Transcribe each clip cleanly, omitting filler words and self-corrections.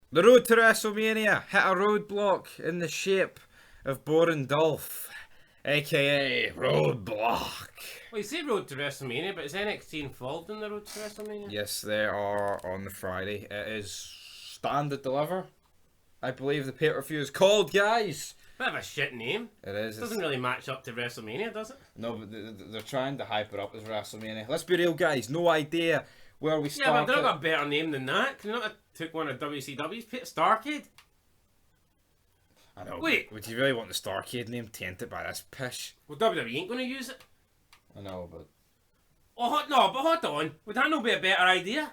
The road to WrestleMania hit a roadblock in the shape of boring Dolph, aka Roadblock. Well, you say Road to WrestleMania, but is NXT involved in the Road to WrestleMania? Yes, they are on the Friday. It is Stand and Deliver. I believe the pay-per-view is called, guys. Bit of a shit name. It is. It doesn't really match up to WrestleMania, does it? No, but they're trying to hype it up as WrestleMania. Let's be real, guys. No idea where we Yeah, started. but they've got a better name than that. Can you not have took one of WCW's? Starcade? I know. Wait. Would you really want the Starcade name tainted by this pish? Well, WWE ain't going to use it. I know, but... Oh, no, but hold on. Would that not be a better idea?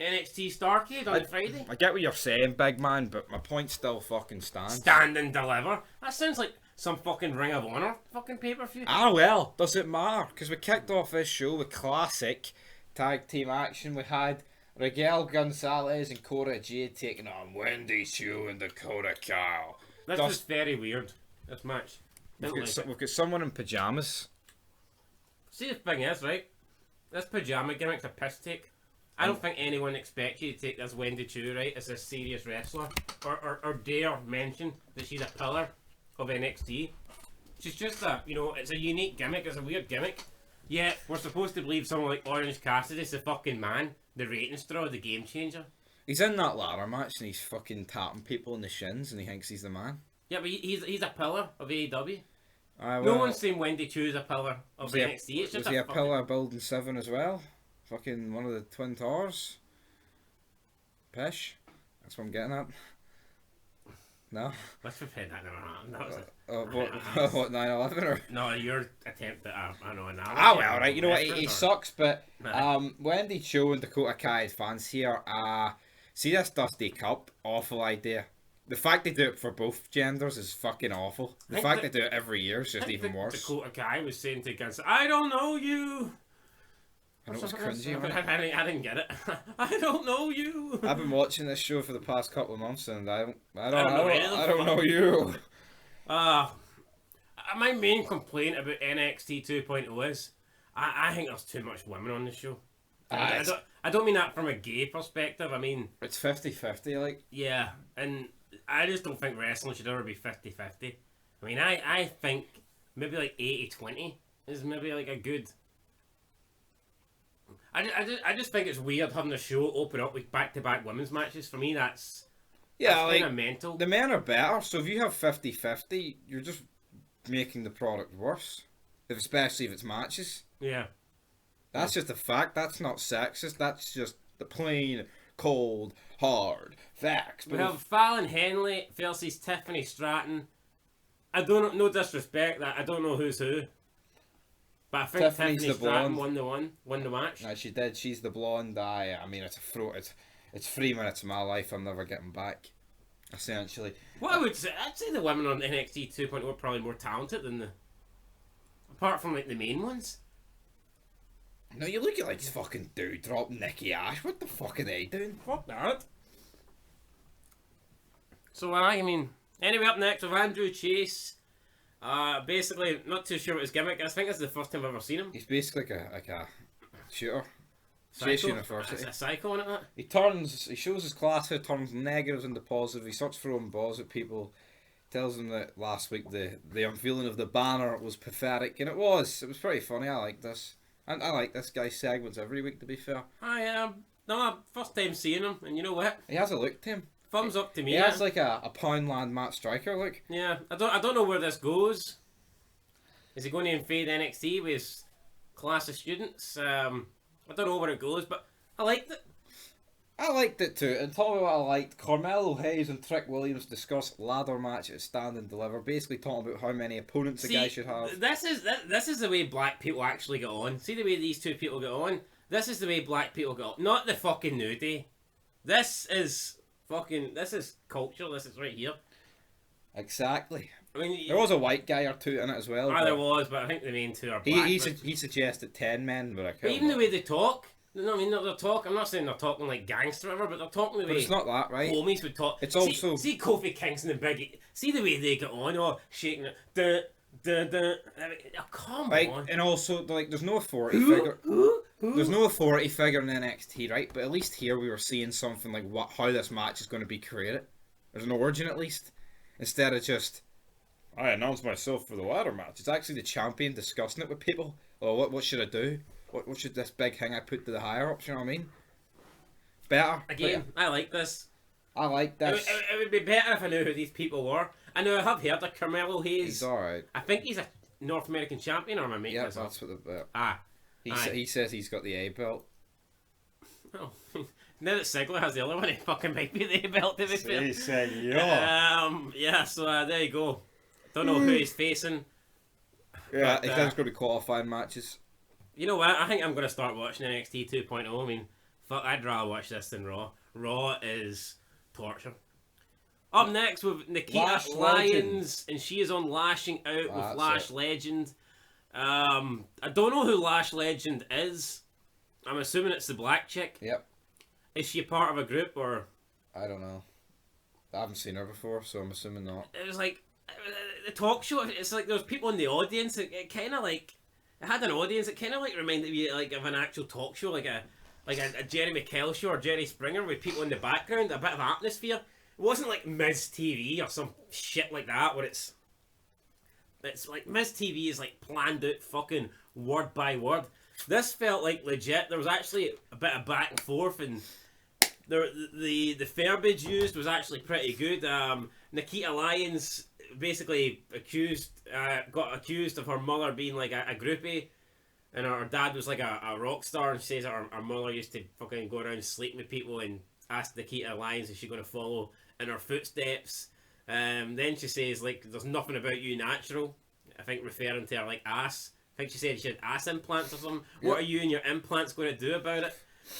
NXT Starcade on Friday? I get what you're saying, big man, but my point still fucking stands. Stand and Deliver? That sounds like some fucking Ring of Honor fucking pay-per-view. Ah, well, does it matter? Because we kicked off this show with classic tag team action. We had Raquel Gonzalez and Cora Jade taking on Wendy Chu and Dakota Kyle. This was very weird, this match. We've got someone in pyjamas. See, the thing is, right? This pyjama gimmick's a piss take. I don't think anyone expects you to take this Wendy Chu, right, as a serious wrestler, or dare mention that she's a pillar of NXT. She's just a, it's a unique gimmick, it's a weird gimmick. Yet, we're supposed to believe someone like Orange Cassidy's the fucking man, the rating straw, the game changer. He's in that ladder match and he's fucking tapping people in the shins and he thinks he's the man. Yeah, but he's a pillar of AEW. Well, No one's saying Wendy Chu's a pillar of NXT. It's just was he a pillar of Building 7 as well? Fucking one of the Twin Towers? Pish? That's what I'm getting at. No? Let's pretend that never happened. That was what 9/11 or? No, your attempt at I know analogy. Ah well, right. You know what? He or... sucks, but Wendy Chu and Dakota Kai fans here. See this Dusty Cup? Awful idea. The fact they do it for both genders is fucking awful. The fact they do it every year is just even worse. Dakota Kai was saying to Guns, I don't know you. I know it was cringy. I didn't get it. I don't know you. I've been watching this show for the past couple of months, and I don't know you. My main complaint about NXT 2.0 is I think there's too much women on the show. I don't mean that from a gay perspective. I mean it's 50-50, like. Yeah, and I just don't think wrestling should ever be 50-50. I mean, I think maybe like 80-20 is maybe like a good. I just think it's weird having the show open up with back-to-back women's matches. For me, that's like kind of mental. The men are better, so if you have 50-50, you're just making the product worse, especially if it's matches. Yeah. That's just a fact. That's not sexist. That's just the plain, cold, hard facts. We have Fallon Henley versus Tiffany Stratton. I don't no disrespect that I don't know who's who. But I think Tiffany Stratton won the match. No, she did. She's the blonde. I mean, it's a throat. It's 3 minutes of my life I'm never getting back. Essentially. What I'd say the women on NXT 2.0 are probably more talented than apart from like the main ones. No, you look at like this fucking dude drop Nikki Ash. What the fuck are they doing? Fuck that. So I mean, anyway, up next with Andrew Chase. Basically, not too sure what his gimmick is. I think this is the first time I've ever seen him. He's basically like a shooter. Chase University. Is a psycho in it? He shows his class who turns negatives into positive. He starts throwing balls at people. Tells them that last week the unveiling of the banner was pathetic, and it was. It was pretty funny. I like this. And I like this guy's segments every week, to be fair. No, first time seeing him, and you know what? He has a look to him. Thumbs up to me. He has like a Poundland Matt Striker look. Yeah, I don't know where this goes. Is he going to invade NXT with his class of students? I don't know where it goes, but I liked it. I liked it too. And tell me what I liked. Carmelo Hayes and Trick Williams discuss ladder match at Stand and Deliver, basically talking about how many opponents a guy should have. This is the way black people actually get on. See the way these two people get on? This is the way black people get on. Not the fucking nudie. This is culture. This is right here. Exactly. I mean, there was a white guy or two in it as well. There was, but I think the main two are black. He suggested 10 men, but I can't. But even the way they talk. No, I mean, they're talking. I'm not saying they're talking like gangster or whatever, but they're talking the way. But it's not that, right? Homies would talk. It's also see Kofi Kingston and Biggie. See the way they get on, shaking it. I mean, come on. And also, like, there's no authority figure. there's no authority figure in NXT, right? But at least here we were seeing something like how this match is going to be created. There's an origin at least, instead of just I announced myself for the ladder match. It's actually the champion discussing it with people. Or what should I do? What should this big thing I put to the higher ups? You know what I mean? Better. Again, I like this. I like this. It would be better if I knew who these people were. I know I have heard of Carmelo Hayes. He's alright. I think he's a North American champion, or am I making Yeah, this that's up? what the. Ah. He says he's got the A belt. Oh. Now that Ziggler has the other one, it fucking might be the A belt, to be fair. He said, yeah. Yeah, so there you go. Don't know who he's facing. Yeah, But, he's going to be qualifying matches. You know what? I think I'm going to start watching NXT 2.0. I mean, fuck, I'd rather watch this than Raw. Raw is torture. Up next with Nikita Lash Lyons, and she is on Lashing Out with Lash Legend. I don't know who Lash Legend is. I'm assuming it's the black chick. Yep. Is she a part of a group, or? I don't know. I haven't seen her before, so I'm assuming not. It was like the talk show. It's like there was people in the audience. It kind of like it had an audience. It kind of like reminded me like of an actual talk show, like a Jerry McKell show or Jerry Springer with people in the background, a bit of atmosphere. It wasn't like Miz TV or some shit like that where it's like Miz TV is like planned out fucking word by word. This felt like legit. There was actually a bit of back and forth, and the verbiage used was actually pretty good. Nikita Lyons basically got accused of her mother being like a groupie, and her dad was like a rock star, and she says her mother used to fucking go around sleeping with people and asked Nikita Lyons if she's going to follow in her footsteps. Then she says like there's nothing about you natural, I think referring to her like ass. I think she said she had ass implants or something. Yep. What are you and your implants going to do about it?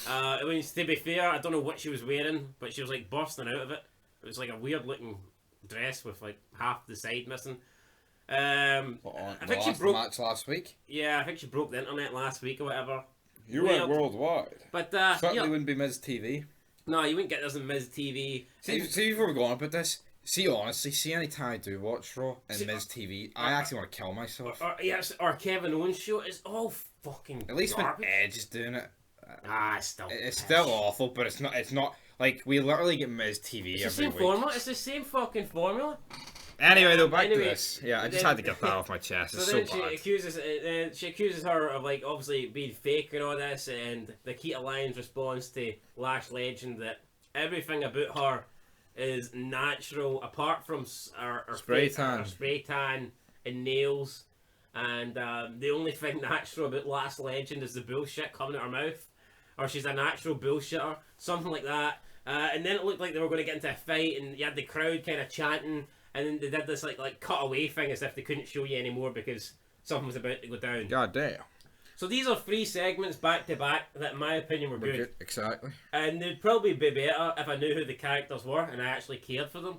I mean, to be fair, I don't know what she was wearing, but she was like bursting out of it. It was like a weird looking dress with like half the side missing. I think she broke match last week. Yeah, I think she broke the internet last week or whatever. You went worldwide. But certainly wouldn't be Miz TV. No, you wouldn't get this in Miz TV. See, before we go on about this, honestly, any time I do watch Raw and Miz TV, I actually want to kill myself. Or Kevin Owens show is all fucking At least garbage. when Edge is doing it. It's still awful, but it's not like we literally get Miz TV it's every the same week. Formula. It's the same fucking formula. Anyway, though, back to this. Yeah, I just had to get that off my chest. It's so then bad. she accuses her of like obviously being fake and all this, and Nikita Lyons responds to Lash Legend that everything about her is natural apart from her spray tan and nails, and the only thing natural about Lash Legend is the bullshit coming out her mouth, or she's a natural bullshitter, something like that. And then it looked like they were going to get into a fight, and you had the crowd kind of chanting. And then they did this like cut away thing as if they couldn't show you anymore because something was about to go down. God damn. So these are 3 segments back to back that in my opinion were good. Exactly. And they'd probably be better if I knew who the characters were and I actually cared for them.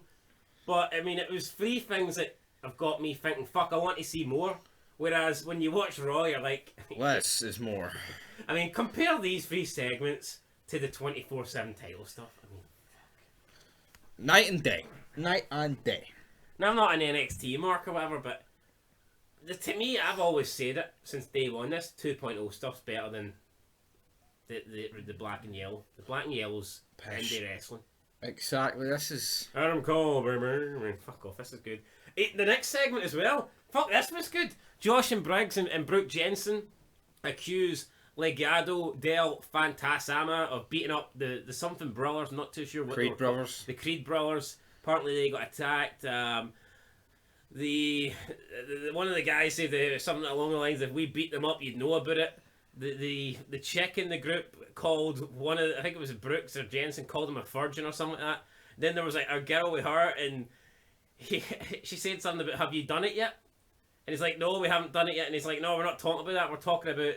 But I mean, it was 3 things that have got me thinking, fuck, I want to see more. Whereas when you watch Raw, you're like... less is more. I mean, compare these 3 segments to the 24/7 title stuff. I mean, fuck. Night and day. Night and day. Now, I'm not an NXT mark or whatever, but to me, I've always said it since day one. This 2.0 stuff's better than the black and yellow. The black and yellow's indie wrestling. Exactly. This is Adam Cole, baby. I mean, fuck off. This is good. The next segment as well. Fuck, this was good. Josh and Briggs and Brooke Jensen accuse Legado del Fantasma of beating up the something brothers. Not too sure what Creed brothers. The Creed brothers. Apparently they got attacked. The one of the guys said something along the lines of, "We beat them up, you'd know about it." The chick in the group called one of I think it was Brooks or Jensen called him a virgin or something like that. Then there was like a girl with her, and she said something about, "Have you done it yet?" And he's like, "No, we haven't done it yet." And he's like, "No, we're not talking about that. We're talking about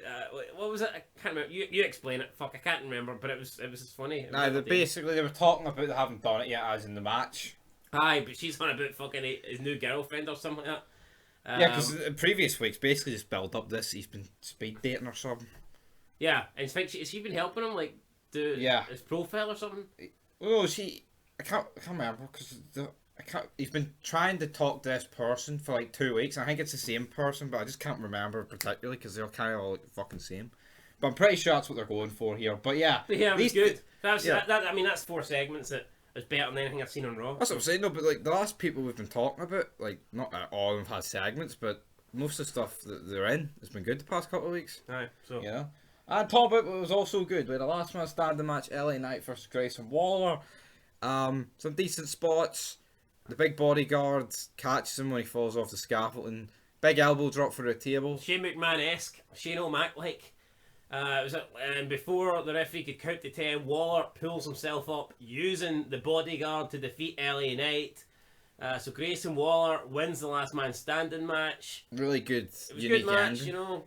what was it? I can't remember. You explain it. Fuck, I can't remember. But it was funny. They were talking about they haven't done it yet, as in the match. Aye, but she's on about fucking his new girlfriend or something like that. Yeah, because the previous weeks basically just built up this. He's been speed dating or something. Yeah, and I think has she been helping him like do his profile or something? Well, I can't remember because he's been trying to talk to this person for like 2 weeks. I think it's the same person, but I just can't remember particularly because they're kind of all like the fucking same. But I'm pretty sure that's what they're going for here. But yeah, Yeah, it was good. That's, yeah. I mean, that's 4 segments that is better than anything I've seen on Raw. That's what I'm saying. No, but like the last people we've been talking about, like not all of them have had segments, but most of the stuff that they're in has been good the past couple of weeks. Aye, so. You know. And talk about what was also good. We had a last man standing match, LA Knight versus Grayson Waller. Some decent spots. The big bodyguard catches him when he falls off the scaffolding. Big elbow drop for the table. Shane McMahon-esque, Shane O'Mac-like. It was before the referee could count to 10, Waller pulls himself up using the bodyguard to defeat LA Knight. So Grayson Waller wins the last man standing match. Really good. It was a good match, you know.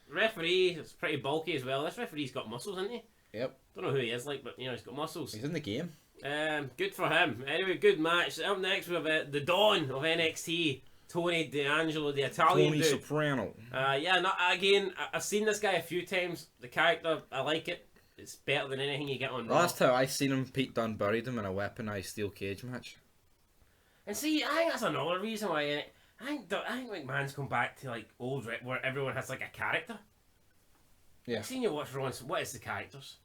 Referee is pretty bulky as well. This referee's got muscles, hasn't he? Yep. Don't know who he is like, but you know he's got muscles. He's in the game. Good for him. Anyway, good match. Up next we have the Dawn of NXT, Tony D'Angelo, the Italian Tony dude. Soprano. Yeah, no, again, I've seen this guy a few times. The character, I like it. It's better than anything you get on Raw. Last time I seen him, Pete Dunne buried him in a weaponized steel cage match. And see, I think that's another reason why I think McMahon's come back to like old where everyone has like a character. Yeah. I've seen you watch Raw. What is the characters?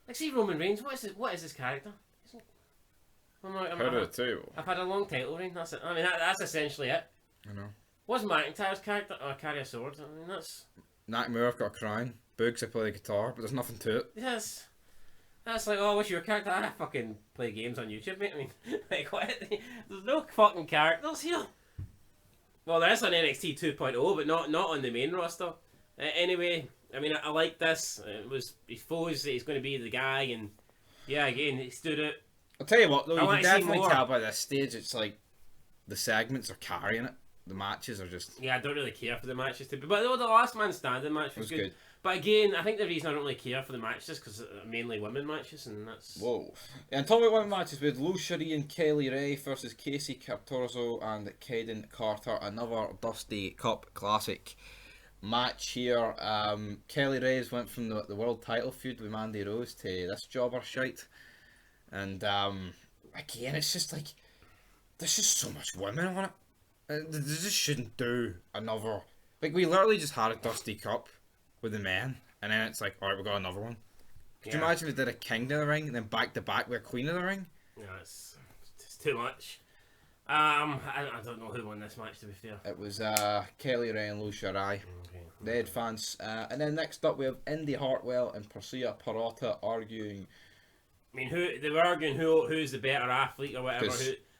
Like, see Roman Reigns. What is his character? I've had a long title reign. That's it. I mean, that's essentially it. I know. What's McIntyre's character? Oh, I carry a sword. I mean, that's. Nakamura, I've got a crown. Boogs, I play the guitar, but there's nothing to it. Yes. That's like, oh, what's your character? I fucking play games on YouTube, mate. I mean, like, what? There's no fucking characters here. Well, there is on NXT 2.0, but not on the main roster. Anyway, I mean, I like this. He shows that he's going to be the guy, and yeah, again, he stood out. I'll tell you what, though, you can definitely more. tell by this stage, it's like the segments are carrying it. The matches are just. Yeah, I don't really care for the matches, but the last man standing match was good. But again, I think the reason I don't really care for the matches is because they're mainly women matches, and that's. Whoa. And talking about women matches, we had Lou Shari and Kelly Ray versus Casey Catorzo and Kaden Carter, another Dusty Cup classic match here. Kelly Ray's went from the world title feud with Mandy Rose to this jobber shite. And again, it's just like there's just so much women on it. They just shouldn't do another. Like, we literally just had a Dusty Cup with the men, and then it's like, alright, we got another one. Could you imagine if we did a King of the Ring and then back to back with a Queen of the Ring? Yeah, it's too much. I don't know who won this match, to be fair. It was Kelly Ray and Lou Shari. Okay. They had fans. And then next up we have Indy Hartwell and Persia Pirotta arguing. I mean, they were arguing who's the better athlete or whatever,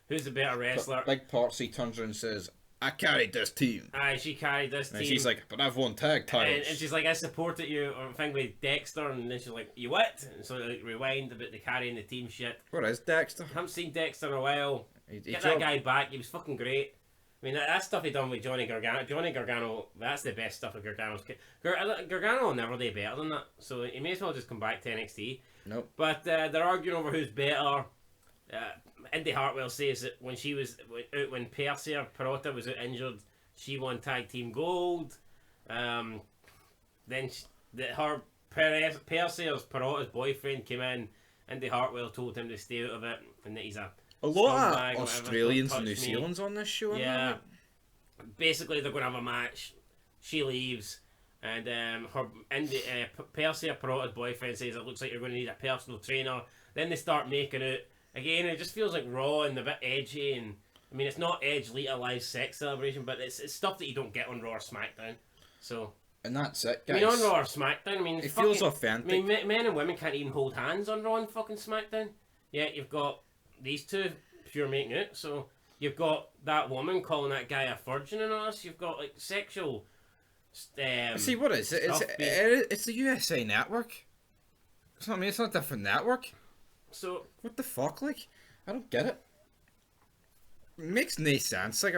who's the better wrestler. Big Portsy turns around and says, I carried this team. Aye, she carried this team. And she's like, but I've won tag titles. And she's like, I supported you, or thing with Dexter, and then she's like, you what? And so like rewind about the carrying the team shit. Where is Dexter? I haven't seen Dexter in a while. Get that dropped... guy back, he was fucking great. I mean, that stuff he done with Johnny Gargano. Johnny Gargano, that's the best stuff of Gargano's. Gargano will never do better than that, so he may as well just come back to NXT. Nope. But they're arguing over who's better. Indy Hartwell says that when she was out, when Persia Pirotta was out injured, she won tag team gold. Then Persia's Pirotta's boyfriend came in. Indy Hartwell told him to stay out of it, and that he's a lot of Australians and New Zealand's on this show. Yeah. Basically, they're going to have a match. She leaves, and Persia Pirotta's boyfriend says it looks like you're going to need a personal trainer. Then they start making out. Again, it just feels like raw and a bit edgy, and I mean, it's not Edge Lita live sex celebration, but it's stuff that you don't get on Raw or SmackDown. So. And that's it, guys. I mean, on Raw or SmackDown, I mean, it feels authentic. I mean, men and women can't even hold hands on Raw and fucking SmackDown. Yet you've got these two pure making out. So you've got that woman calling that guy a virgin and all this. You've got like sexual. See, what is it? It's the USA Network. I mean, it's not a different network. So what the fuck? Like, I don't get it. It makes no sense. Like,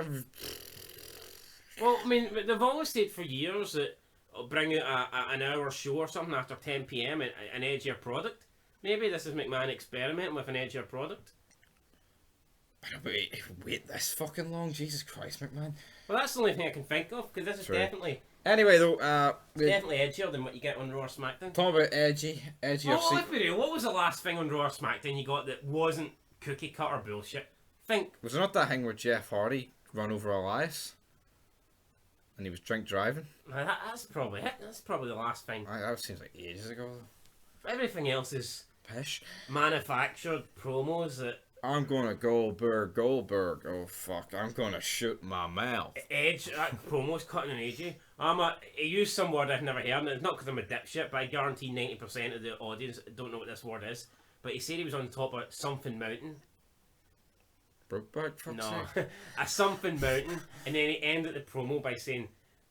well, I mean, they've always said for years that bring out an hour show or something after 10 PM and an edgier product. Maybe this is McMahon experimenting with an edgier product. Wait this fucking long? Jesus Christ, McMahon. Well, that's the only thing I can think of, because this is definitely... Anyway, though, definitely edgier than what you get on Raw or SmackDown. Talk about edgy. Well, let's be real. What was the last thing on Raw or SmackDown you got that wasn't cookie cutter bullshit? Think. Was there not that thing where Jeff Hardy run over Elias? and he was drink driving. That's probably it. That's probably the last thing. That seems like ages ago. Everything else is Pish. manufactured promos that I'm gonna Goldberg. Oh fuck! I'm gonna shoot my mouth. Edge. That promo's cutting an AJ. He used some word I've never heard, and it's not because I'm a dipshit, but I guarantee 90% of the audience don't know what this word is. But he said he was on top of something mountain. Brokeback, fuck's No, sake. a something mountain, and then he ended the promo by saying,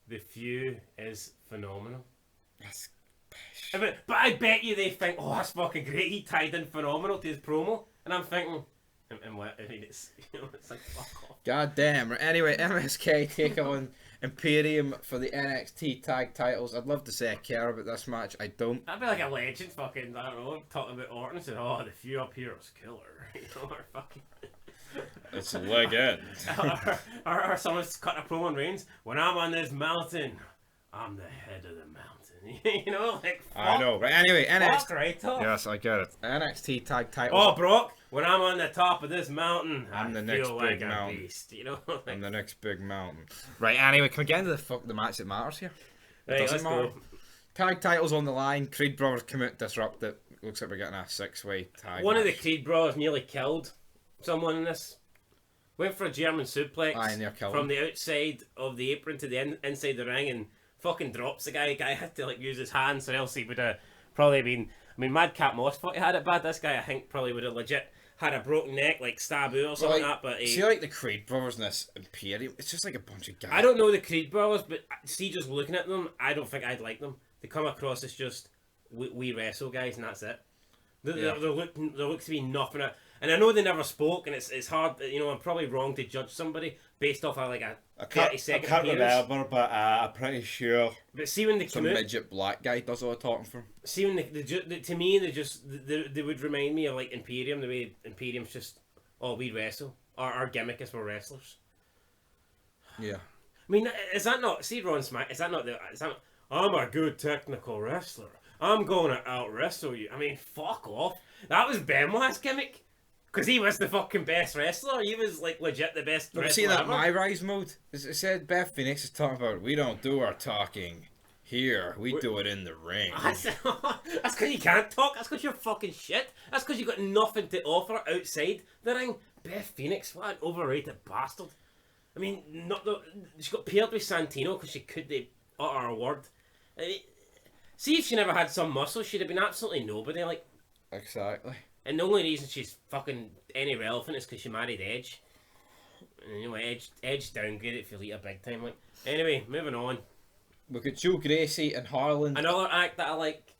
"The view is phenomenal." That's pish. But I bet you they think, "Oh, that's fucking great." He tied in phenomenal to his promo, and I'm thinking, and what? I mean, it's it's like fuck off. God damn. Anyway, MSK take on Imperium for the NXT tag titles. I'd love to say I care about this match. I don't. That'd be like a legend fucking, I don't know, talking about Orton and saying, "Oh, the view up here is killer." You know, or fucking. It's a legend. or someone's cutting a promo on Reigns. When I'm on this mountain, I'm the head of the mountain. You know, like fuck. I know, but anyway, NXT. Fuck, right, Tom? Yes, I get it. NXT tag titles. Oh, Brock, when I'm on the top of this mountain, I'm the I next feel big like a mountain. beast. You know, like, I'm the next big mountain. Right, anyway, can we get into the match that matters here? right, Doesn't let's matter. go. Tag titles on the line. Creed brothers come out, disrupt it. Looks like we're getting a 6-way tag. One of the match. Creed brothers nearly killed someone in this. Went for a German suplex Aye, and they're killing from the outside of the apron to the inside the ring and fucking drops the guy. The guy had to like use his hands, or else he would have probably been. I mean, Madcap Moss thought he had it bad. This guy, I think, probably would have legit had a broken neck, like Sabu or something like that. But see, like the Creed brothers in this Imperium, it's just like a bunch of guys. I don't know the Creed brothers, but see, just looking at them, I don't think I'd like them. They come across as just we wrestle guys, and that's it. There looks to be nothing. And I know they never spoke, and it's hard. You know, I'm probably wrong to judge somebody based off of like a 30-second I can't appearance. remember, but I'm pretty sure But see when they some come out, midget black guy does all the talking for him. see when to me they would remind me of like Imperium. The way Imperium's just we wrestle. Our gimmick is we're wrestlers. Yeah. I mean, is that not Ron Smack? Is that not I'm a good technical wrestler. I'm going to out wrestle you. I mean, fuck off. That was Benoit's gimmick. Because he was the fucking best wrestler. He was like legit the best wrestler. See that ever. My Rise mode? It said Beth Phoenix is talking about we don't do our talking here. We do it in the ring. That's because you can't talk. That's because you're fucking shit. That's because you got nothing to offer outside the ring. Beth Phoenix, what an overrated bastard. I mean, she got paired with Santino because she could utter a word. I mean, see if she never had some muscle, she'd have been absolutely nobody. Like, Exactly. and the only reason she's fucking any relevant is because she married Edge. And, you know, Edge downgraded for Lita big time. Like, anyway, moving on. Look at Joe Gracie and Harlan. Another act that I like.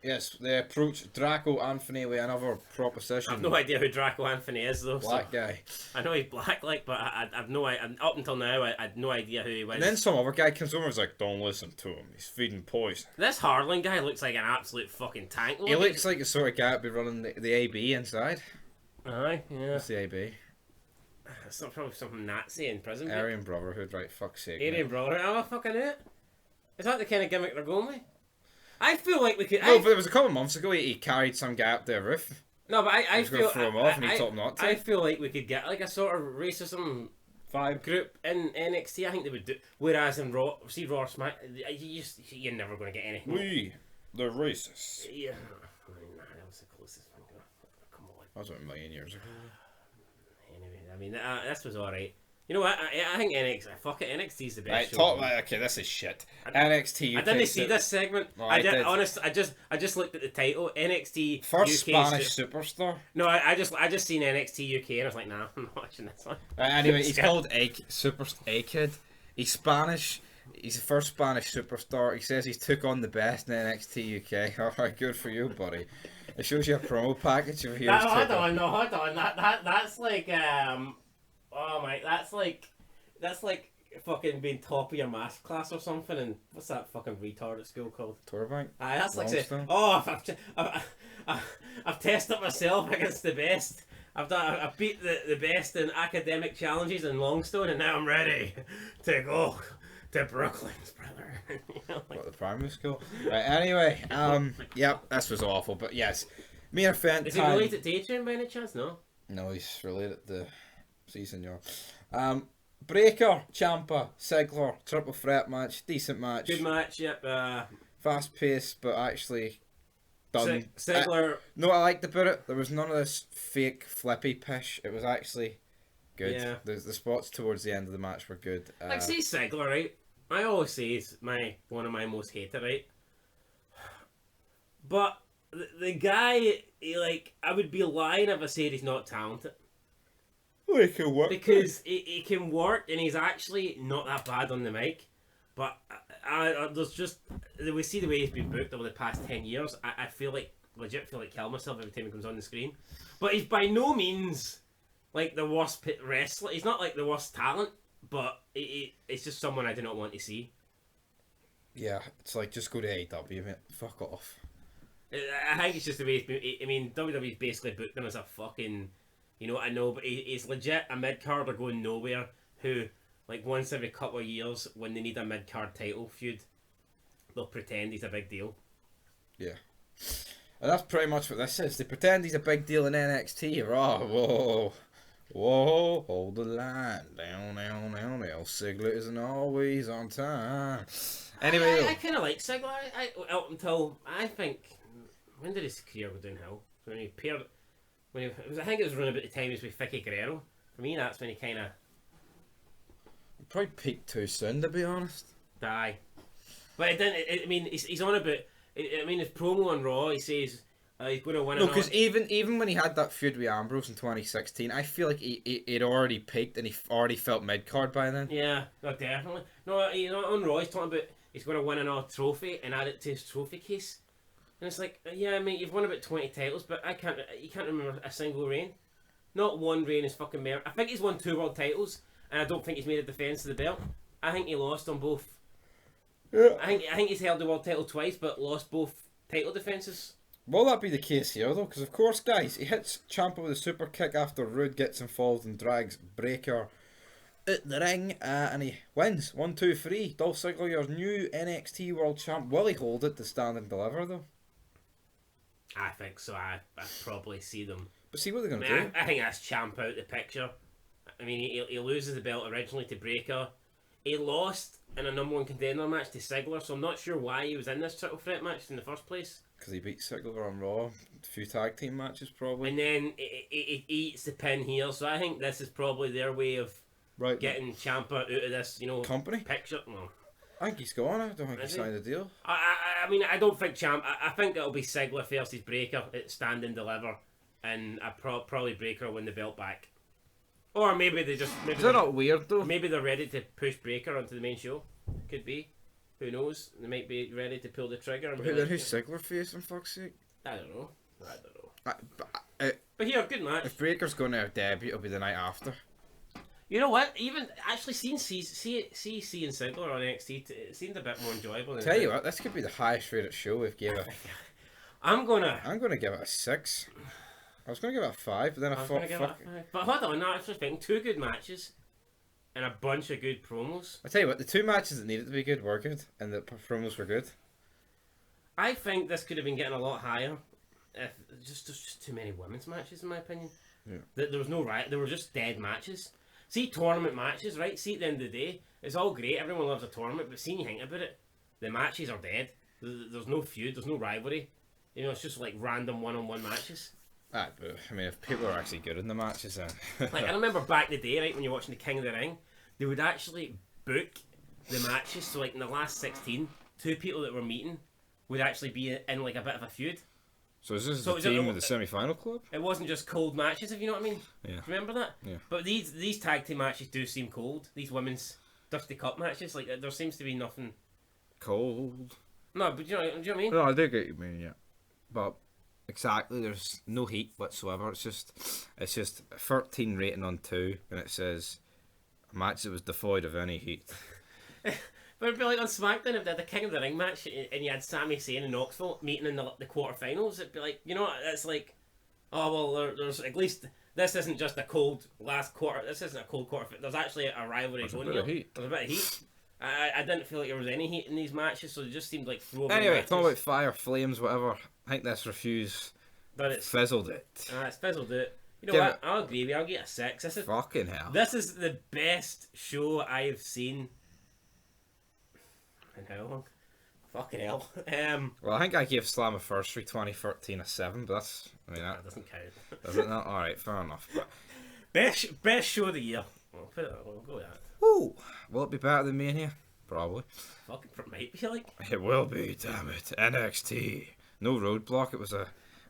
Yes, they approach Draco Anthony with another proposition. I've no idea who Draco Anthony is though. Black So guy. I know he's black, like, but I've no idea. Up until now, I had no idea who he was. And then some other guy comes over and is like, don't listen to him. He's feeding poison. This Harlan guy looks like an absolute fucking tank. He looks like the sort of guy that'd be running the AB inside. Aye, yeah. What's the AB? It's probably something Nazi in prison. Aryan Brotherhood, right? Fuck's sake. Aryan Brotherhood. Oh, fucking it. Is that the kind of gimmick they're going with? I feel like we could. No, but it was a couple of months ago he carried some guy up the roof. No, but I was gonna feel. throw him off and he told him not to. I feel like we could get like a sort of racism vibe group in NXT. I think they would do. Whereas in Raw, see Raw Smack, you're never going to get anything. We, the racists. Yeah. I mean, nah, that was the closest thing. Come on. That was about a million years ago. Anyway, I mean, this was alright. You know what? I think NXT's the best Right, show. talk about, okay, this is shit. NXT UK. I didn't see this segment. Oh, I I did. did. Honest, I just looked at the title. NXT First UK Spanish superstar. No, I just seen NXT UK and I was like, nah, I'm not watching this one. Anyway, he's called A-Kid. He's Spanish. He's the first Spanish superstar. He says he's took on the best in NXT UK. Alright, good for you, buddy. It shows you a promo package of heroes. Hold on. That's like oh my, that's like fucking being top of your maths class or something. And what's that fucking retard at school called? Tourbank? Aye, that's like saying, Longstone? I've tested myself against the best. I've beat the best in academic challenges in Longstone, and now I'm ready to go to Brooklyn's, brother. You know, like, What, the primary school? Right, anyway, yep, this was awful, but yes. Me and a friend. is he related to A-Train by any chance? No. No, he's related to season, Breaker, Ciampa, Ziggler, triple threat match, decent match. Good match, yep. Fast paced, but actually done. Ziggler. No, I liked about it. There was none of this fake flippy pish. It was actually good. Yeah. The spots towards the end of the match were good. Like, see Ziggler, right? I always say he's one of my most hated, right? But the guy, I would be lying if I said he's not talented. Well, he can work. Because he can work, and he's actually not that bad on the mic. But there's just, we see the way he's been booked over the past 10 years. I legit feel like killing myself every time he comes on the screen. But he's by no means like the worst wrestler. He's not like the worst talent, but it's just someone I do not want to see. Yeah, it's like, just go to AEW, mate. Fuck off. I think it's just the way he's been. I mean, WWE's basically booked him as a fucking, I know, but he's legit a mid-carder going nowhere who, like, once every couple of years, when they need a mid-card title feud, they'll pretend he's a big deal. Yeah. And that's pretty much what this is. They pretend he's a big deal in NXT. Whoa. Hold the line. Down. Ziggler isn't always on time. Anyway. I kind of like Ziggler. Up until, I think, when did his career go downhill? When he paired, I think it was around about the time he was with Vicky Guerrero. For me, that's when he kind of... Probably peaked too soon, to be honest. Die. But it didn't. I mean, he's on about. I mean, his promo on Raw, he says he's going to win. No, because even when he had that feud with Ambrose in 2016, I feel like he'd already peaked and he already felt mid card by then. Yeah, no, definitely. No, on Raw, he's talking about he's going to win another trophy and add it to his trophy case. And it's like, yeah, mate, you've won about 20 titles, but you can't remember a single reign. Not one reign is fucking mere. I think he's won 2 world titles, and I don't think he's made a defence of the belt. I think he lost on both. Yeah. I think he's held the world title twice, but lost both title defences. Will that be the case here, though? Because, of course, guys, he hits Ciampa with a super kick after Rude gets involved and drags Breaker at the ring, and he wins. 1, 2, 3. Dolph Ziggler, your new NXT World Champ. Will he hold it to stand and deliver, though? I think so. I probably see them. But see what they're going to do. I think that's Champ out the picture. I mean, he loses the belt originally to Breaker. He lost in a number 1 contender match to Ziggler, so I'm not sure why he was in this triple threat match in the first place. Because he beat Ziggler on Raw. A few tag team matches, probably. And then he eats the pin here, so I think this is probably their way of getting Ciampa out of this, company picture. No. I think he's gone. I don't think he signed a deal. I mean, I don't think Ciampa. I think it'll be Ziggler versus Breaker at Stand and Deliver, and probably Breaker will win the belt back. Or maybe they just... Is that not weird, though? Maybe they're ready to push Breaker onto the main show. Could be. Who knows? They might be ready to pull the trigger. And Who's Ziggler facing, fuck's sake? I don't know. But here, good match. If Breaker's going to debut, it'll be the night after. You know what? Even actually seeing Ziggler on NXT, it seemed a bit more enjoyable. Tell you what, this could be the highest rated show we've given it. I'm gonna give it a 6. I was gonna give it a 5, but then I thought, fuck. But hold on, no, I was just thinking 2 good matches and a bunch of good promos. I tell you what, the 2 matches that needed to be good were good, and the promos were good. I think this could have been getting a lot higher if there's just too many women's matches, in my opinion. Yeah. There was no right. There were just dead matches. See, tournament matches, right? See, at the end of the day, it's all great. Everyone loves a tournament, but see, you think about it, the matches are dead. There's no feud. There's no rivalry. It's just like random one-on-one matches. But I mean, if people are actually good in the matches, then like I remember back in the day, right, when you're watching the King of the Ring, they would actually book the matches. So like in the last 16, 2 people that were meeting would actually be in like a bit of a feud. So is this the team with the semi-final club? It wasn't just cold matches, if you know what I mean. Yeah. Remember that? Yeah. But these tag team matches do seem cold. These women's Dusty Cup matches, like there seems to be nothing cold. No, but do you know what I mean? No, I do get what you mean, yeah. But exactly, there's no heat whatsoever. It's just 13 rating on 2, and it says a match that was devoid of any heat. But it'd be like on SmackDown if they had the King of the Ring match and you had Sami Zayn and Knoxville meeting in the quarterfinals. It'd be like, it's like, oh well, there's at least this isn't just a cold last quarter. This isn't a cold quarter. There's actually a rivalry going here. There's a bit of heat. I didn't feel like there was any heat in these matches, so it just seemed like throwaway anyway, matches. Talking about fire, flames, whatever. I think this refuse but it's fizzled it. It's fizzled it. You know Give what? it- I'll agree with you. I'll get a 6. Fucking hell. This is the best show I've seen in how long? Fucking hell. Well, I think I gave Slammiversary 2013 a 7, but that's... I mean, That that... doesn't count. Does it not? Alright, fair enough. But... Best show of the year. We'll go with that. Woo! Will it be better than Mania? Probably. Fucking it might be like. It will be, damn it. NXT. No roadblock, it was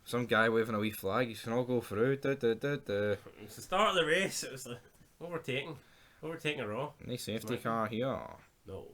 some guy waving a wee flag. You can all go through. It's the start of the race. It was the overtaking a Raw. Any safety car here. No.